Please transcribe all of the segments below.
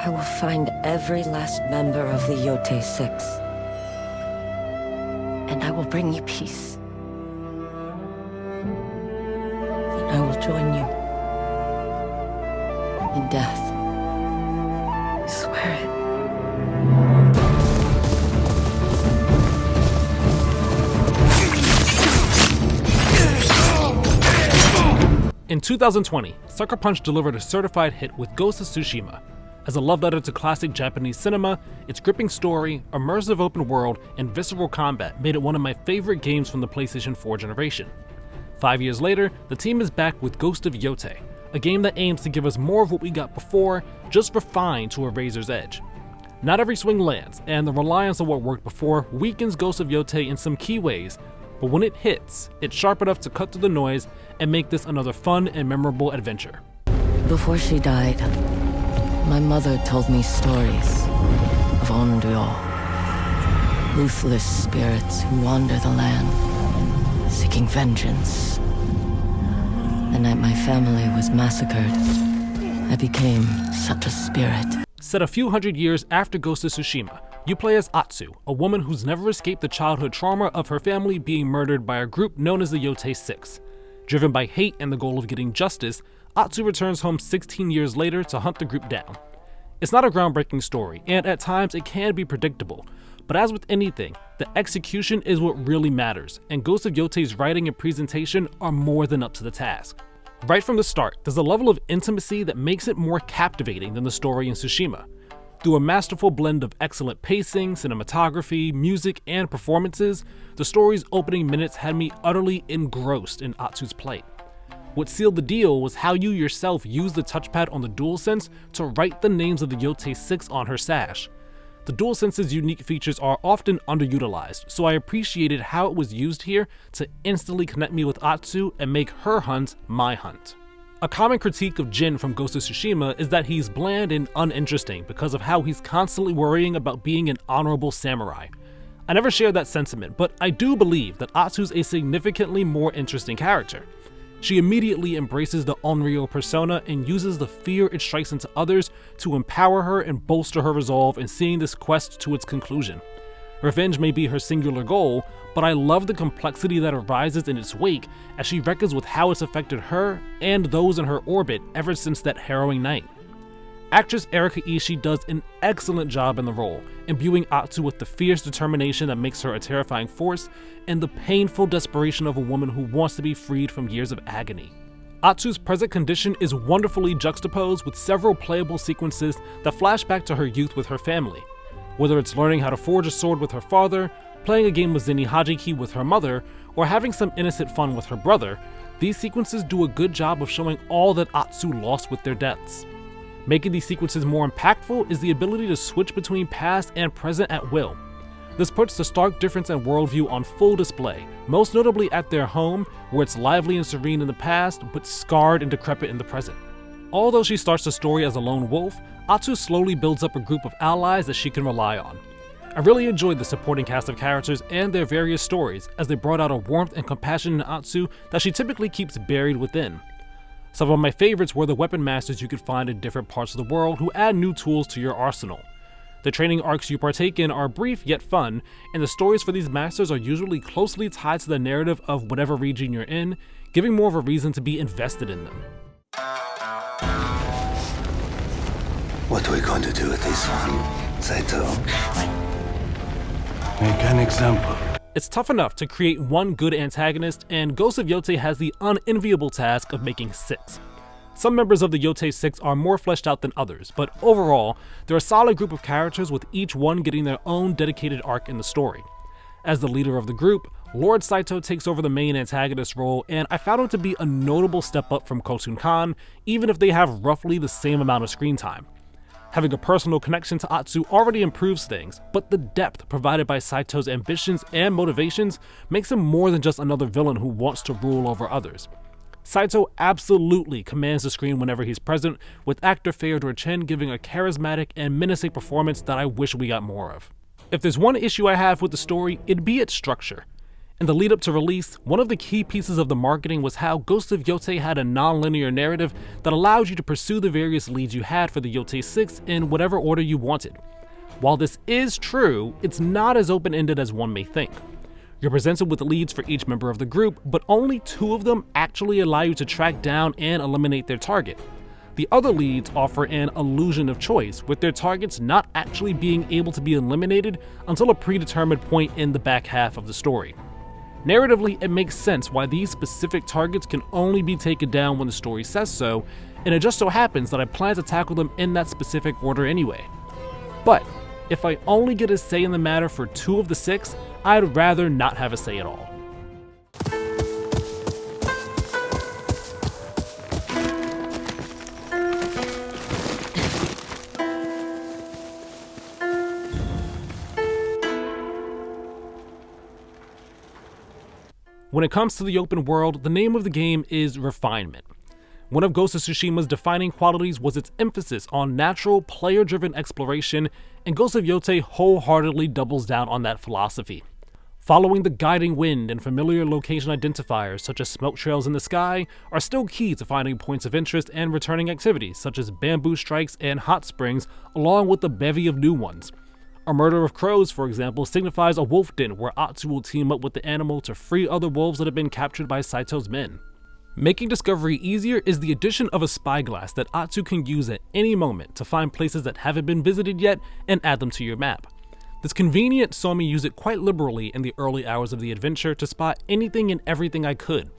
I will find every last member of the Yotei Six. And I will bring you peace. Then I will join you in death. I swear it. In 2020, Sucker Punch delivered a certified hit with Ghost of Tsushima. As a love letter to classic Japanese cinema, its gripping story, immersive open world, and visceral combat made it one of my favorite games from the PlayStation 4 generation. 5 years later, the team is back with Ghost of Yōtei, a game that aims to give us more of what we got before, just refined to a razor's edge. Not every swing lands, and the reliance on what worked before weakens Ghost of Yōtei in some key ways, but when it hits, it's sharp enough to cut through the noise and make this another fun and memorable adventure. Before she died, my mother told me stories of Onryo, ruthless spirits who wander the land, seeking vengeance. The night my family was massacred, I became such a spirit. Set a few hundred years after Ghost of Tsushima, you play as Atsu, a woman who's never escaped the childhood trauma of her family being murdered by a group known as the Yotei Six. Driven by hate and the goal of getting justice, Atsu returns home 16 years later to hunt the group down. It's not a groundbreaking story, and at times it can be predictable, but as with anything, the execution is what really matters, and Ghost of Yotei's writing and presentation are more than up to the task. Right from the start, there's a level of intimacy that makes it more captivating than the story in Tsushima. Through a masterful blend of excellent pacing, cinematography, music, and performances, the story's opening minutes had me utterly engrossed in Atsu's plight. What sealed the deal was how you yourself used the touchpad on the DualSense to write the names of the Yotei Six on her sash. The DualSense's unique features are often underutilized, so I appreciated how it was used here to instantly connect me with Atsu and make her hunt my hunt. A common critique of Jin from Ghost of Tsushima is that he's bland and uninteresting because of how he's constantly worrying about being an honorable samurai. I never shared that sentiment, but I do believe that Atsu's a significantly more interesting character. She immediately embraces the Onryo persona and uses the fear it strikes into others to empower her and bolster her resolve in seeing this quest to its conclusion. Revenge may be her singular goal, but I love the complexity that arises in its wake as she reckons with how it's affected her and those in her orbit ever since that harrowing night. Actress Erika Ishii does an excellent job in the role, imbuing Atsu with the fierce determination that makes her a terrifying force and the painful desperation of a woman who wants to be freed from years of agony. Atsu's present condition is wonderfully juxtaposed with several playable sequences that flash back to her youth with her family. Whether it's learning how to forge a sword with her father, playing a game of Zenny Hajiki with her mother, or having some innocent fun with her brother, these sequences do a good job of showing all that Atsu lost with their deaths. Making these sequences more impactful is the ability to switch between past and present at will. This puts the stark difference in worldview on full display, most notably at their home, where it's lively and serene in the past, but scarred and decrepit in the present. Although she starts the story as a lone wolf, Atsu slowly builds up a group of allies that she can rely on. I really enjoyed the supporting cast of characters and their various stories, as they brought out a warmth and compassion in Atsu that she typically keeps buried within. Some of my favorites were the weapon masters you could find in different parts of the world who add new tools to your arsenal. The training arcs you partake in are brief yet fun, and the stories for these masters are usually closely tied to the narrative of whatever region you're in, giving more of a reason to be invested in them. What are we going to do with this one, Saito? Make an example. It's tough enough to create one good antagonist, and Ghost of Yōtei has the unenviable task of making 6. Some members of the Yotei Six are more fleshed out than others, but overall, they're a solid group of characters with each one getting their own dedicated arc in the story. As the leader of the group, Lord Saito takes over the main antagonist role, and I found him to be a notable step up from Khotun Khan, even if they have roughly the same amount of screen time. Having a personal connection to Atsu already improves things, but the depth provided by Saito's ambitions and motivations makes him more than just another villain who wants to rule over others. Saito absolutely commands the screen whenever he's present, with actor Feodor Chen giving a charismatic and menacing performance that I wish we got more of. If there's one issue I have with the story, it'd be its structure. In the lead up to release, one of the key pieces of the marketing was how Ghost of Yōtei had a non-linear narrative that allowed you to pursue the various leads you had for the Yotei 6 in whatever order you wanted. While this is true, it's not as open-ended as one may think. You're presented with leads for each member of the group, but only 2 of them actually allow you to track down and eliminate their target. The other leads offer an illusion of choice, with their targets not actually being able to be eliminated until a predetermined point in the back half of the story. Narratively, it makes sense why these specific targets can only be taken down when the story says so, and it just so happens that I plan to tackle them in that specific order anyway. But if I only get a say in the matter for 2 of the 6, I'd rather not have a say at all. When it comes to the open world, the name of the game is refinement. One of Ghost of Tsushima's defining qualities was its emphasis on natural, player-driven exploration, and Ghost of Yōtei wholeheartedly doubles down on that philosophy. Following the guiding wind and familiar location identifiers such as smoke trails in the sky are still key to finding points of interest and returning activities such as bamboo strikes and hot springs, along with a bevy of new ones. A murder of crows, for example, signifies a wolf den where Atsu will team up with the animal to free other wolves that have been captured by Saito's men. Making discovery easier is the addition of a spyglass that Atsu can use at any moment to find places that haven't been visited yet and add them to your map. This convenience saw me use it quite liberally in the early hours of the adventure to spot anything and everything I could.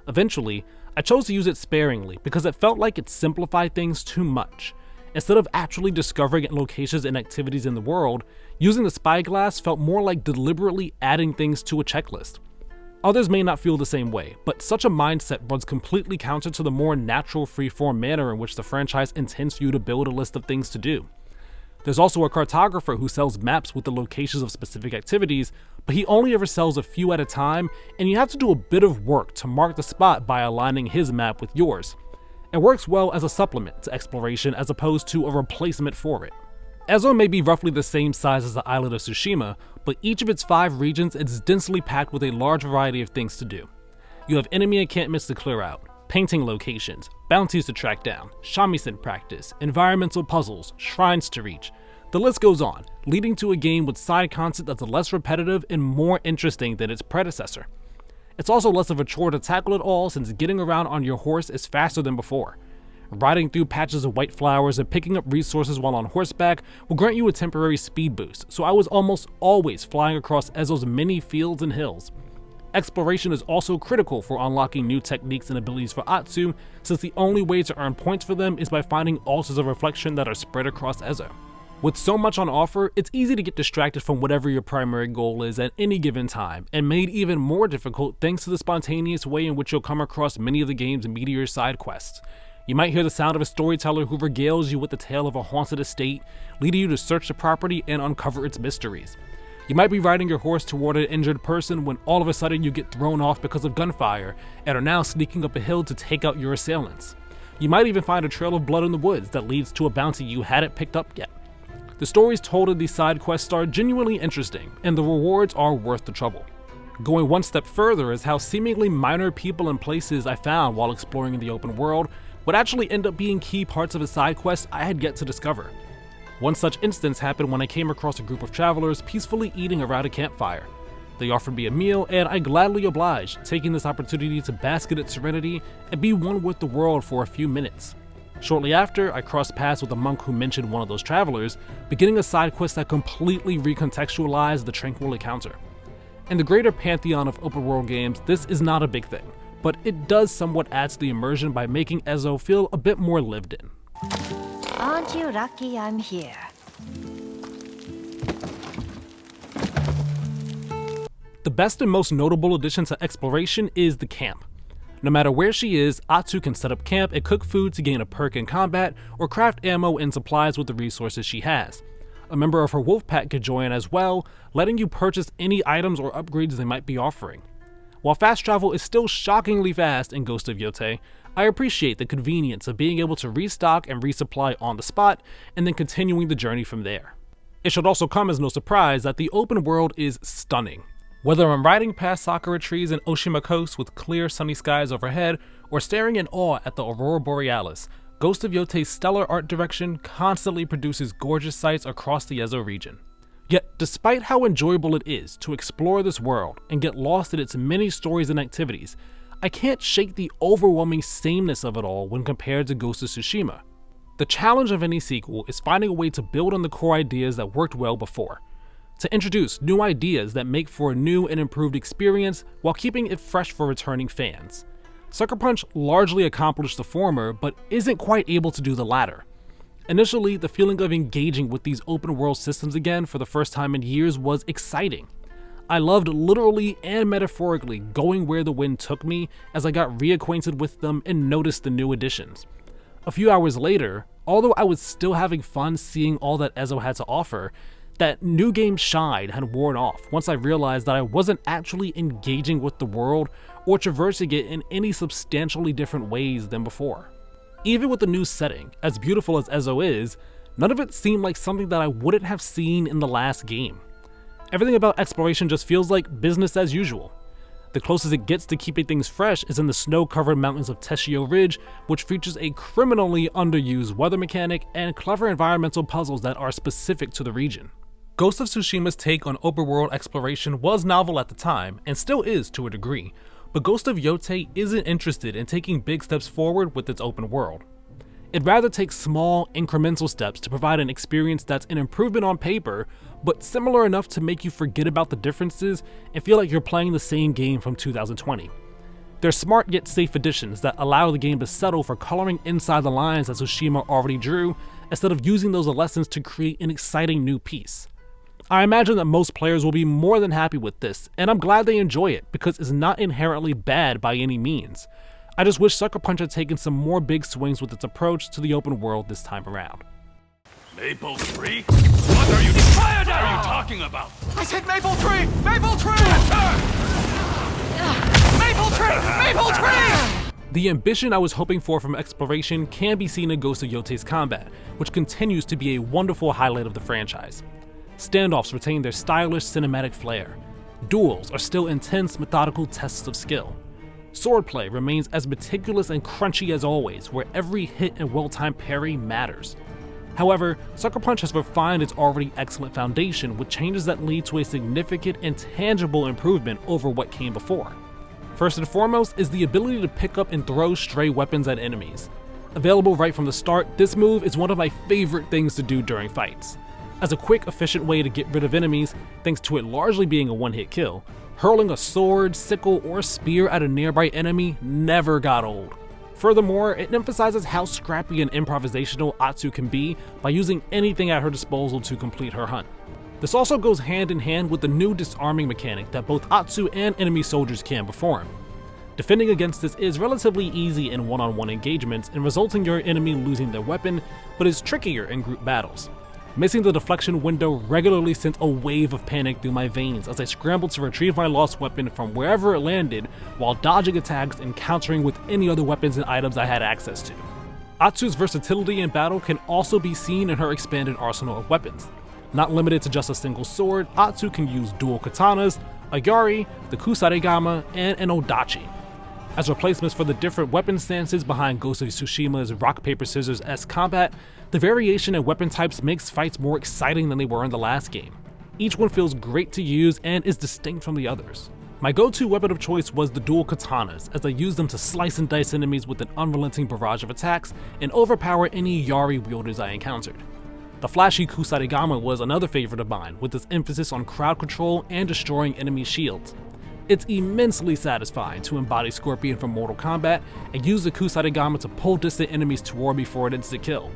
Eventually, I chose to use it sparingly because it felt like it simplified things too much. Instead of actually discovering locations and activities in the world, using the spyglass felt more like deliberately adding things to a checklist. Others may not feel the same way, but such a mindset runs completely counter to the more natural freeform manner in which the franchise intends for you to build a list of things to do. There's also a cartographer who sells maps with the locations of specific activities, but he only ever sells a few at a time, and you have to do a bit of work to mark the spot by aligning his map with yours. It works well as a supplement to exploration as opposed to a replacement for it. Ezo may be roughly the same size as the island of Tsushima, but each of its 5 regions is densely packed with a large variety of things to do. You have enemy encampments to clear out, painting locations, bounties to track down, shamisen practice, environmental puzzles, shrines to reach. The list goes on, leading to a game with side content that's less repetitive and more interesting than its predecessor. It's also less of a chore to tackle it all since getting around on your horse is faster than before. Riding through patches of white flowers and picking up resources while on horseback will grant you a temporary speed boost, so I was almost always flying across Ezo's many fields and hills. Exploration is also critical for unlocking new techniques and abilities for Atsu, since the only way to earn points for them is by finding altars of reflection that are spread across Ezo. With so much on offer, it's easy to get distracted from whatever your primary goal is at any given time, and made even more difficult thanks to the spontaneous way in which you'll come across many of the game's meatier side quests. You might hear the sound of a storyteller who regales you with the tale of a haunted estate, leading you to search the property and uncover its mysteries. You might be riding your horse toward an injured person when all of a sudden you get thrown off because of gunfire, and are now sneaking up a hill to take out your assailants. You might even find a trail of blood in the woods that leads to a bounty you hadn't picked up yet. The stories told in these side quests are genuinely interesting, and the rewards are worth the trouble. Going one step further is how seemingly minor people and places I found while exploring in the open world would actually end up being key parts of a side quest I had yet to discover. One such instance happened when I came across a group of travelers peacefully eating around a campfire. They offered me a meal, and I gladly obliged, taking this opportunity to bask in its serenity and be one with the world for a few minutes. Shortly after, I crossed paths with a monk who mentioned one of those travelers, beginning a side quest that completely recontextualized the tranquil encounter. In the greater pantheon of open world games, this is not a big thing, but it does somewhat add to the immersion by making Ezo feel a bit more lived in. Aren't you lucky I'm here? The best and most notable addition to exploration is the camp. No matter where she is, Atsu can set up camp and cook food to gain a perk in combat, or craft ammo and supplies with the resources she has. A member of her wolf pack could join as well, letting you purchase any items or upgrades they might be offering. While fast travel is still shockingly fast in Ghost of Yōtei, I appreciate the convenience of being able to restock and resupply on the spot, and then continuing the journey from there. It should also come as no surprise that the open world is stunning. Whether I'm riding past sakura trees in Oshima Coast with clear sunny skies overhead, or staring in awe at the Aurora Borealis, Ghost of Yōtei's stellar art direction constantly produces gorgeous sights across the Ezo region. Yet, despite how enjoyable it is to explore this world and get lost in its many stories and activities, I can't shake the overwhelming sameness of it all when compared to Ghost of Tsushima. The challenge of any sequel is finding a way to build on the core ideas that worked well before, to introduce new ideas that make for a new and improved experience while keeping it fresh for returning fans. Sucker Punch largely accomplished the former, but isn't quite able to do the latter. Initially, the feeling of engaging with these open world systems again for the first time in years was exciting. I loved literally and metaphorically going where the wind took me as I got reacquainted with them and noticed the new additions. A few hours later, although I was still having fun seeing all that Ezo had to offer, that new game shine had worn off once I realized that I wasn't actually engaging with the world or traversing it in any substantially different ways than before. Even with the new setting, as beautiful as Ezo is, none of it seemed like something that I wouldn't have seen in the last game. Everything about exploration just feels like business as usual. The closest it gets to keeping things fresh is in the snow-covered mountains of Teshio Ridge, which features a criminally underused weather mechanic and clever environmental puzzles that are specific to the region. Ghost of Tsushima's take on open-world exploration was novel at the time, and still is to a degree, but Ghost of Yōtei isn't interested in taking big steps forward with its open world. It rather takes small, incremental steps to provide an experience that's an improvement on paper, but similar enough to make you forget about the differences and feel like you're playing the same game from 2020. They're smart yet safe additions that allow the game to settle for coloring inside the lines that Tsushima already drew, instead of using those lessons to create an exciting new piece. I imagine that most players will be more than happy with this, and I'm glad they enjoy it because it's not inherently bad by any means. I just wish Sucker Punch had taken some more big swings with its approach to the open world this time around. Maple tree? What are you talking about? I said maple tree! Maple tree! Maple tree! Maple tree! The ambition I was hoping for from exploration can be seen in Ghost of Yōtei's combat, which continues to be a wonderful highlight of the franchise. Standoffs retain their stylish cinematic flair. Duels are still intense, methodical tests of skill. Swordplay remains as meticulous and crunchy as always, where every hit and well-timed parry matters. However, Sucker Punch has refined its already excellent foundation with changes that lead to a significant and tangible improvement over what came before. First and foremost is the ability to pick up and throw stray weapons at enemies. Available right from the start, this move is one of my favorite things to do during fights. As a quick, efficient way to get rid of enemies, thanks to it largely being a one-hit kill, hurling a sword, sickle, or spear at a nearby enemy never got old. Furthermore, it emphasizes how scrappy and improvisational Atsu can be by using anything at her disposal to complete her hunt. This also goes hand in hand with the new disarming mechanic that both Atsu and enemy soldiers can perform. Defending against this is relatively easy in one-on-one engagements and results in your enemy losing their weapon, but is trickier in group battles. Missing the deflection window regularly sent a wave of panic through my veins as I scrambled to retrieve my lost weapon from wherever it landed while dodging attacks and countering with any other weapons and items I had access to. Atsu's versatility in battle can also be seen in her expanded arsenal of weapons. Not limited to just a single sword, Atsu can use dual katanas, a yari, the kusarigama, and an odachi. As replacements for the different weapon stances behind Ghost of Tsushima's rock-paper-scissors-esque combat, the variation in weapon types makes fights more exciting than they were in the last game. Each one feels great to use and is distinct from the others. My go-to weapon of choice was the dual katanas, as I used them to slice and dice enemies with an unrelenting barrage of attacks and overpower any yari wielders I encountered. The flashy kusarigama was another favorite of mine, with its emphasis on crowd control and destroying enemy shields. It's immensely satisfying to embody Scorpion from Mortal Kombat and use the kusarigama to pull distant enemies toward me for an instant kill.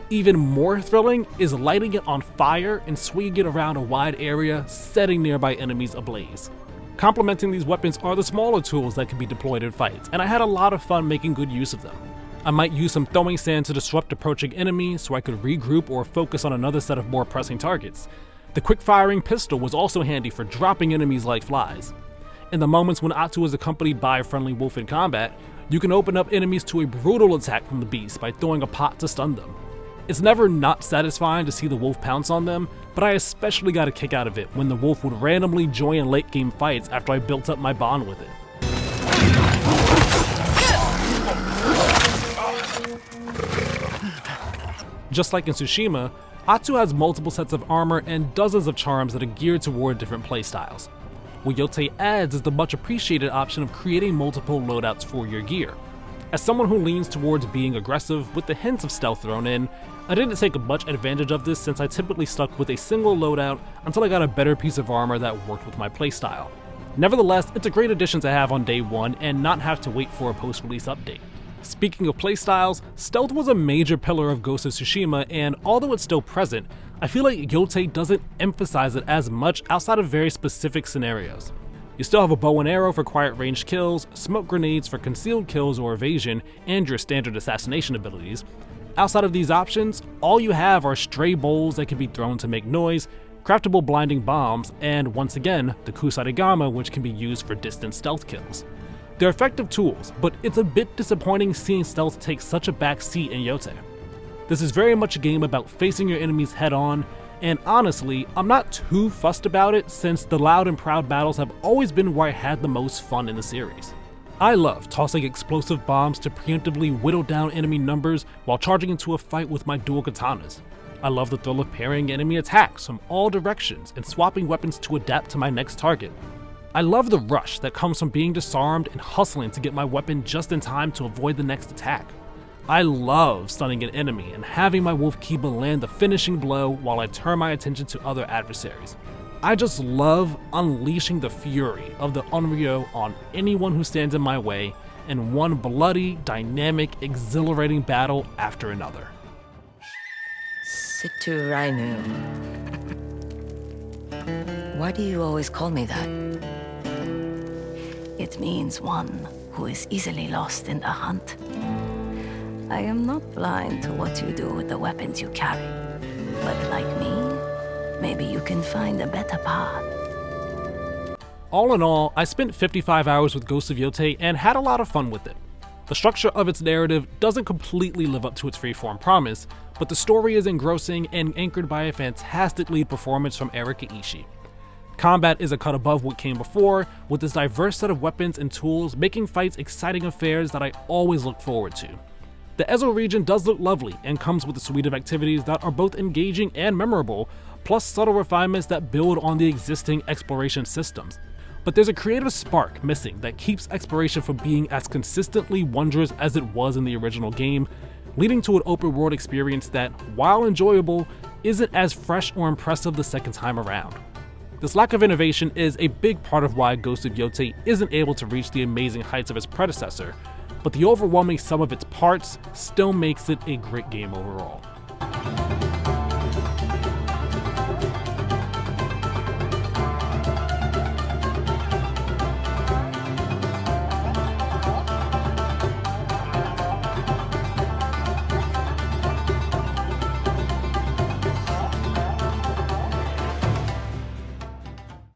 Even more thrilling is lighting it on fire and swinging it around a wide area, setting nearby enemies ablaze. Complementing these weapons are the smaller tools that can be deployed in fights, and I had a lot of fun making good use of them. I might use some throwing sand to disrupt approaching enemies so I could regroup or focus on another set of more pressing targets. The quick-firing pistol was also handy for dropping enemies like flies. In the moments when Atsu is accompanied by a friendly wolf in combat, you can open up enemies to a brutal attack from the beast by throwing a pot to stun them. It's never not satisfying to see the wolf pounce on them, but I especially got a kick out of it when the wolf would randomly join late game fights after I built up my bond with it. Just like in Tsushima, Atsu has multiple sets of armor and dozens of charms that are geared toward different playstyles. What Yotei adds is the much appreciated option of creating multiple loadouts for your gear. As someone who leans towards being aggressive with the hints of stealth thrown in, I didn't take much advantage of this since I typically stuck with a single loadout until I got a better piece of armor that worked with my playstyle. Nevertheless, it's a great addition to have on day one and not have to wait for a post-release update. Speaking of playstyles, stealth was a major pillar of Ghost of Tsushima, and although it's still present, I feel like Yotei doesn't emphasize it as much outside of very specific scenarios. You still have a bow and arrow for quiet ranged kills, smoke grenades for concealed kills or evasion, and your standard assassination abilities. Outside of these options, all you have are stray bowls that can be thrown to make noise, craftable blinding bombs, and once again, the Kusarigama, which can be used for distant stealth kills. They're effective tools, but it's a bit disappointing seeing stealth take such a back seat in Yotei. This is very much a game about facing your enemies head on, and honestly, I'm not too fussed about it since the loud and proud battles have always been where I had the most fun in the series. I love tossing explosive bombs to preemptively whittle down enemy numbers while charging into a fight with my dual katanas. I love the thrill of parrying enemy attacks from all directions and swapping weapons to adapt to my next target. I love the rush that comes from being disarmed and hustling to get my weapon just in time to avoid the next attack. I love stunning an enemy and having my Wolf Kiba land the finishing blow while I turn my attention to other adversaries. I just love unleashing the fury of the Onryo on anyone who stands in my way in one bloody, dynamic, exhilarating battle after another. Situ Rainu. Why do you always call me that? It means one who is easily lost in the hunt. I am not blind to what you do with the weapons you carry, but like me, maybe you can find a better path. All in all, I spent 55 hours with Ghost of Yōtei and had a lot of fun with it. The structure of its narrative doesn't completely live up to its freeform promise, but the story is engrossing and anchored by a fantastic lead performance from Erika Ishii. Combat is a cut above what came before, with this diverse set of weapons and tools making fights exciting affairs that I always look forward to. The Ezo region does look lovely and comes with a suite of activities that are both engaging and memorable, plus subtle refinements that build on the existing exploration systems. But there's a creative spark missing that keeps exploration from being as consistently wondrous as it was in the original game, leading to an open world experience that, while enjoyable, isn't as fresh or impressive the second time around. This lack of innovation is a big part of why Ghost of Yōtei isn't able to reach the amazing heights of its predecessor, but the overwhelming sum of its parts still makes it a great game overall.